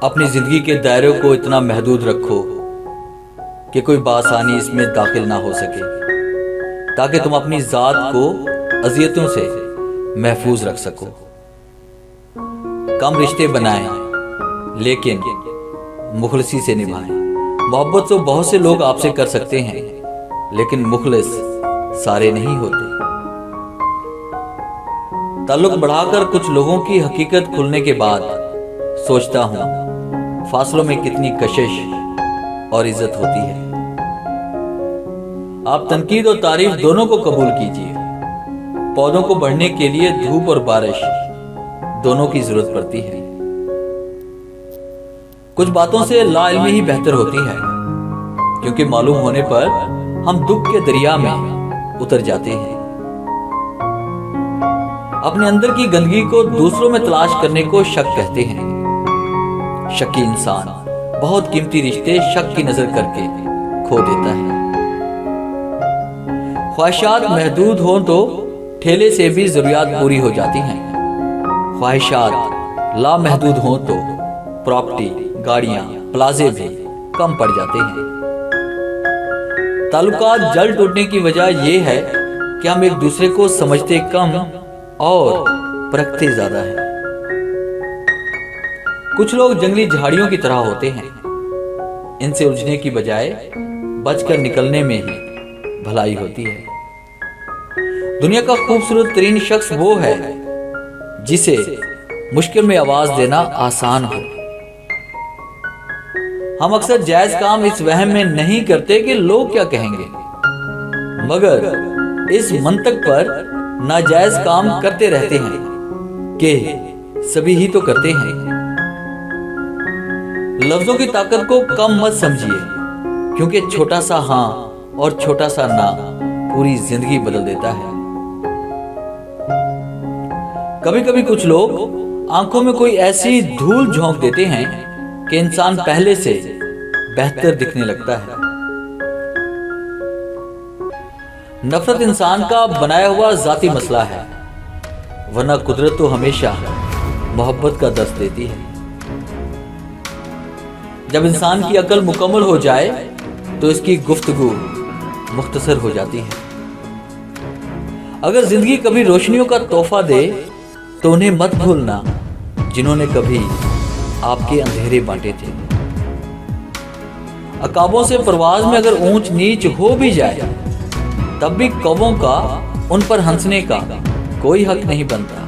अपनी जिंदगी के दायरे को इतना महदूद रखो कि कोई बासानी इसमें दाखिल ना हो सके, ताकि तुम अपनी जात को अजियतों से महफूज रख सको। कम रिश्ते बनाएं लेकिन मुखलसी से निभाएं। मोहब्बत तो बहुत से लोग आपसे कर सकते हैं, लेकिन मुखलिस सारे नहीं होते। ताल्लुक बढ़ाकर कुछ लोगों की हकीकत खुलने के बाद सोचता हूं फासलों में कितनी कशिश और इज्जत होती है। आप तनकीद और तारीफ दोनों को कबूल कीजिए। पौधों को बढ़ने के लिए धूप और बारिश दोनों की जरूरत पड़ती है। कुछ बातों से लाइल्मी ही बेहतर होती है, क्योंकि मालूम होने पर हम दुख के दरिया में उतर जाते हैं। अपने अंदर की गंदगी को दूसरों में तलाश करने को शक कहते हैं। शक्की इंसान बहुत कीमती रिश्ते शक की नजर करके खो देता है। ख्वाहिशात महदूद हो तो ठेले से भी जरूरियात पूरी हो जाती हैं। ख्वाहिशात लामहदूद हो तो प्रॉपर्टी, गाड़ियां, प्लाजे भी कम पड़ जाते हैं। ताल्लुकात जल टूटने की वजह यह है कि हम एक दूसरे को समझते कम और परखते ज्यादा है। कुछ लोग जंगली झाड़ियों की तरह होते हैं। इनसे उलझने की बजाय बचकर निकलने में ही भलाई होती है। दुनिया का खूबसूरत तरीन शख्स वो है जिसे मुश्किल में आवाज देना आसान हो। हम अक्सर जायज काम इस वहम में नहीं करते कि लोग क्या कहेंगे, मगर इस मंतक पर नाजायज काम करते रहते हैं कि सभी ही तो करते हैं। लफ्जों की ताकत को कम मत समझिए, क्योंकि छोटा सा हां और छोटा सा ना पूरी जिंदगी बदल देता है। कभी कभी कुछ लोग आंखों में कोई ऐसी धूल झोंक देते हैं कि इंसान पहले से बेहतर दिखने लगता है। नफरत इंसान का बनाया हुआ जाती मसला है, वरना कुदरत तो हमेशा मोहब्बत का दर्स देती है। जब इंसान की अकल मुकम्मल हो जाए तो इसकी गुफ्तगू मुख्तसर हो जाती है। अगर जिंदगी कभी रोशनियों का तोहफा दे तो उन्हें मत भूलना जिन्होंने कभी आपके अंधेरे बांटे थे। अकाबों से परवाज में अगर ऊंच नीच हो भी जाए, तब भी कौवों का उन पर हंसने का कोई हक नहीं बनता।